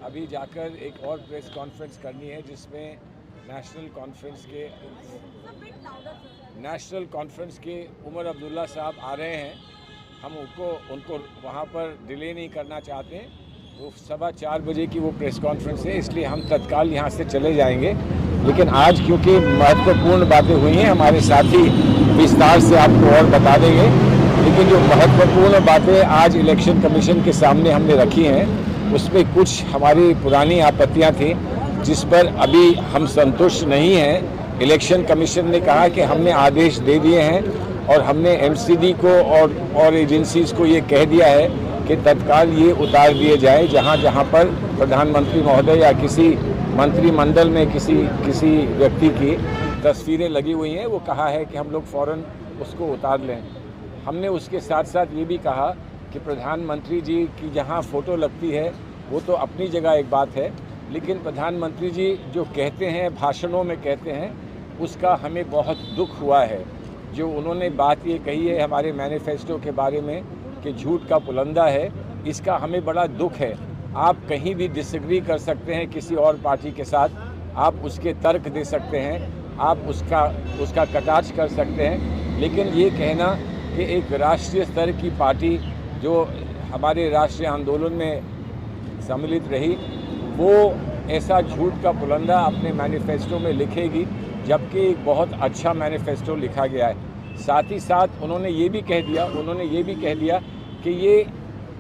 अभी जाकर एक और प्रेस कॉन्फ्रेंस करनी है जिसमें नेशनल कॉन्फ्रेंस के उमर अब्दुल्ला साहब आ रहे हैं। हम उनको वहाँ पर डिले नहीं करना चाहते हैं। वो 4:15 बजे की वो प्रेस कॉन्फ्रेंस है, इसलिए हम तत्काल यहाँ से चले जाएंगे। लेकिन आज क्योंकि महत्वपूर्ण बातें हुई हैं, हमारे साथी विस्तार से आपको और बता देंगे। लेकिन जो महत्वपूर्ण बातें आज इलेक्शन कमीशन के सामने हमने रखी हैं, उसमें कुछ हमारी पुरानी आपत्तियां थी जिस पर अभी हम संतुष्ट नहीं हैं। इलेक्शन कमीशन ने कहा कि हमने आदेश दे दिए हैं और हमने एमसीडी को और एजेंसीज को ये कह दिया है कि तत्काल ये उतार दिए जाए। जहाँ जहाँ पर प्रधानमंत्री महोदय या किसी मंत्रिमंडल में किसी व्यक्ति की तस्वीरें लगी हुई हैं, वो कहा है कि हम लोग फ़ौरन उसको उतार लें। हमने उसके साथ साथ ये भी कहा कि प्रधानमंत्री जी की जहाँ फ़ोटो लगती है वो तो अपनी जगह एक बात है, लेकिन प्रधानमंत्री जी जो कहते हैं, भाषणों में कहते हैं, उसका हमें बहुत दुख हुआ है। जो उन्होंने बात ये कही है हमारे मैनिफेस्टो के बारे में कि झूठ का पुलंदा है, इसका हमें बड़ा दुख है। आप कहीं भी डिसएग्री कर सकते हैं किसी और पार्टी के साथ, आप उसके तर्क दे सकते हैं, आप उसका कटाक्ष कर सकते हैं, लेकिन ये कहना कि एक राष्ट्रीय स्तर की पार्टी जो हमारे राष्ट्रीय आंदोलन में सम्मिलित रही, वो ऐसा झूठ का पुलंदा अपने मैनिफेस्टो में लिखेगी, जबकि एक बहुत अच्छा मैनिफेस्टो लिखा गया है। साथ ही साथ उन्होंने ये भी कह दिया कि ये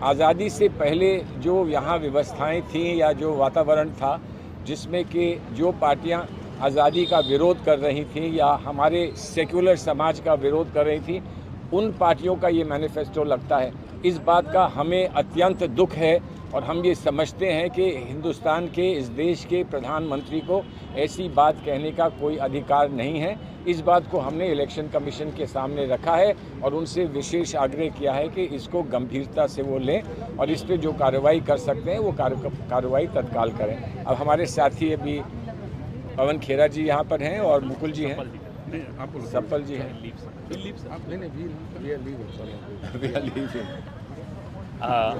आज़ादी से पहले जो यहाँ व्यवस्थाएं थीं या जो वातावरण था, जिसमें कि जो पार्टियाँ आज़ादी का विरोध कर रही थीं या हमारे सेक्युलर समाज का विरोध कर रही थीं, उन पार्टियों का ये मैनिफेस्टो लगता है। इस बात का हमें अत्यंत दुख है और हम ये समझते हैं कि हिंदुस्तान के, इस देश के प्रधानमंत्री को ऐसी बात कहने का कोई अधिकार नहीं है। इस बात को हमने इलेक्शन कमीशन के सामने रखा है और उनसे विशेष आग्रह किया है कि इसको गंभीरता से वो लें और इस पर जो कार्रवाई कर सकते हैं वो कार्रवाई तत्काल करें। अब हमारे साथी अभी पवन खेरा जी यहाँ पर हैं और मुकुल जी हैं, सप्पल जी हैं।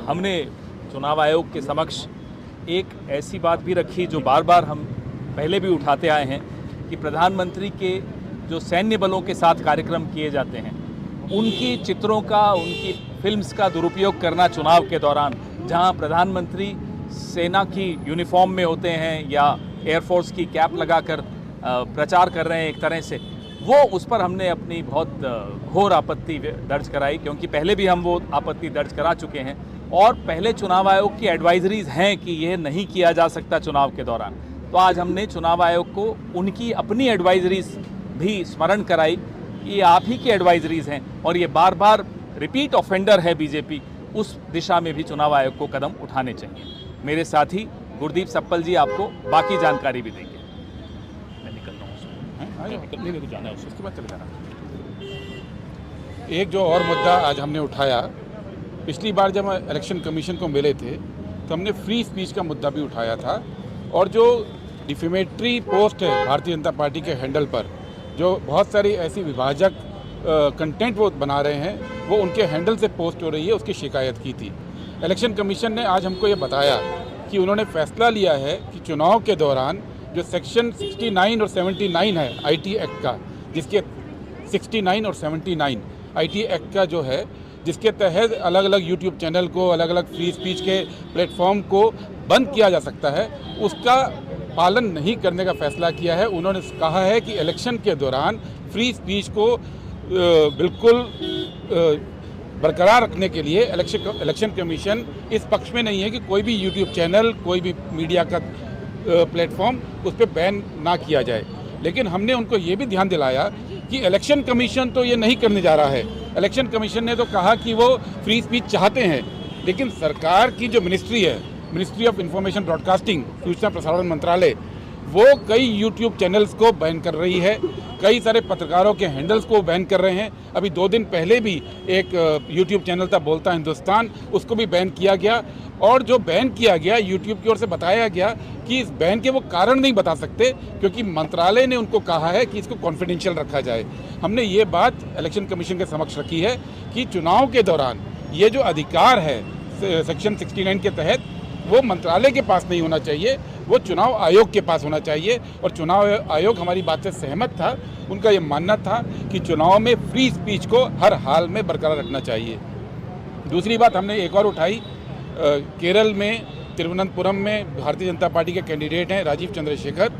हमने चुनाव आयोग के समक्ष एक ऐसी बात भी रखी जो बार बार हम पहले भी उठाते आए हैं कि प्रधानमंत्री के जो सैन्य बलों के साथ कार्यक्रम किए जाते हैं, उनकी चित्रों का, उनकी फिल्म्स का दुरुपयोग करना चुनाव के दौरान, जहां प्रधानमंत्री सेना की यूनिफॉर्म में होते हैं या एयरफोर्स की कैप लगाकर प्रचार कर रहे हैं एक तरह से, वो उस पर हमने अपनी बहुत घोर आपत्ति दर्ज कराई, क्योंकि पहले भी हम वो आपत्ति दर्ज करा चुके हैं और पहले चुनाव आयोग की एडवाइजरीज हैं कि यह नहीं किया जा सकता चुनाव के दौरान। तो आज हमने चुनाव आयोग को उनकी अपनी एडवाइजरीज भी स्मरण कराई कि ये आप ही की एडवाइजरीज हैं और ये बार बार रिपीट ऑफेंडर है बीजेपी, उस दिशा में भी चुनाव आयोग को कदम उठाने चाहिए। मेरे साथी गुरदीप सप्पल जी आपको बाकी जानकारी भी देंगे। मैं निकल रहा हूँ, जाना है उसके बाद चले जाना। एक जो और मुद्दा आज हमने उठाया, पिछली बार जब इलेक्शन कमीशन को मिले थे तो हमने फ्री स्पीच का मुद्दा भी उठाया था और जो डिफेमेटरी पोस्ट है भारतीय जनता पार्टी के हैंडल पर, जो बहुत सारी ऐसी विभाजक कंटेंट वो बना रहे हैं, वो उनके हैंडल से पोस्ट हो रही है, उसकी शिकायत की थी। इलेक्शन कमीशन ने आज हमको ये बताया कि उन्होंने फैसला लिया है कि चुनाव के दौरान जो सेक्शन 69 और 79 है आईटी एक्ट का, जिसके 69 और 79 आईटी एक्ट का जो है, जिसके तहत अलग अलग यूट्यूब चैनल को, अलग अलग फ्री स्पीच के प्लेटफॉर्म को बंद किया जा सकता है, उसका पालन नहीं करने का फैसला किया है। उन्होंने कहा है कि इलेक्शन के दौरान फ्री स्पीच को बिल्कुल बरकरार रखने के लिए इलेक्शन कमीशन इस पक्ष में नहीं है कि कोई भी यूट्यूब चैनल, कोई भी मीडिया का प्लेटफॉर्म उस पर बैन ना किया जाए। लेकिन हमने उनको ये भी ध्यान दिलाया कि इलेक्शन कमीशन तो ये नहीं करने जा रहा है। इलेक्शन कमीशन ने तो कहा कि वो फ्री स्पीच चाहते हैं, लेकिन सरकार की जो मिनिस्ट्री है, मिनिस्ट्री ऑफ इंफॉर्मेशन ब्रॉडकास्टिंग, सूचना प्रसारण मंत्रालय, वो कई यूट्यूब चैनल्स को बैन कर रही है, कई सारे पत्रकारों के हैंडल्स को बैन कर रहे हैं। अभी 2 दिन पहले भी एक यूट्यूब चैनल था बोलता हिंदुस्तान, उसको भी बैन किया गया। और जो बैन किया गया, यूट्यूब की ओर से बताया गया कि इस बैन के वो कारण नहीं बता सकते, क्योंकि मंत्रालय ने उनको कहा है कि इसको कॉन्फिडेंशियल रखा जाए। हमने ये बात इलेक्शन कमीशन के समक्ष रखी है कि चुनाव के दौरान ये जो अधिकार है सेक्शन 69 के तहत वो मंत्रालय के पास नहीं होना चाहिए, वो चुनाव आयोग के पास होना चाहिए। और चुनाव आयोग हमारी बात से सहमत था। उनका ये मानना था कि चुनाव में फ्री स्पीच को हर हाल में बरकरार रखना चाहिए। दूसरी बात हमने एक और उठाई, केरल में तिरुवनंतपुरम में भारतीय जनता पार्टी के कैंडिडेट हैं राजीव चंद्रशेखर,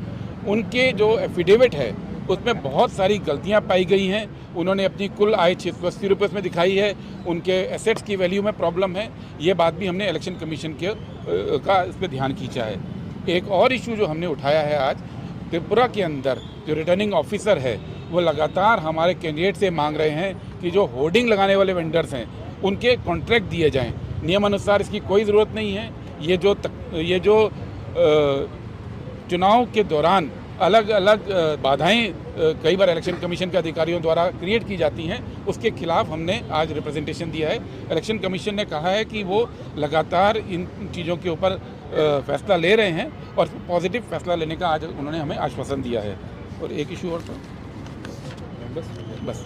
उनके जो एफिडेविट है उसमें बहुत सारी गलतियां पाई गई हैं। उन्होंने अपनी कुल आय 680 रुपये में दिखाई है, उनके एसेट्स की वैल्यू में प्रॉब्लम है। ये बात भी हमने इलेक्शन कमीशन का इस पर ध्यान खींचा है। एक और इशू जो हमने उठाया है आज, त्रिपुरा के अंदर जो रिटर्निंग ऑफिसर है वो लगातार हमारे कैंडिडेट से मांग रहे हैं कि जो होर्डिंग लगाने वाले वेंडर्स हैं उनके कॉन्ट्रैक्ट दिए जाएं। नियमानुसार इसकी कोई ज़रूरत नहीं है। ये जो चुनाव के दौरान अलग अलग बाधाएं कई बार इलेक्शन कमीशन के अधिकारियों द्वारा क्रिएट की जाती हैं, उसके खिलाफ हमने आज रिप्रेजेंटेशन दिया है। इलेक्शन कमीशन ने कहा है कि वो लगातार इन चीज़ों के ऊपर फैसला ले रहे हैं और पॉजिटिव फैसला लेने का आज उन्होंने हमें आश्वासन दिया है। और एक इशू और था, बस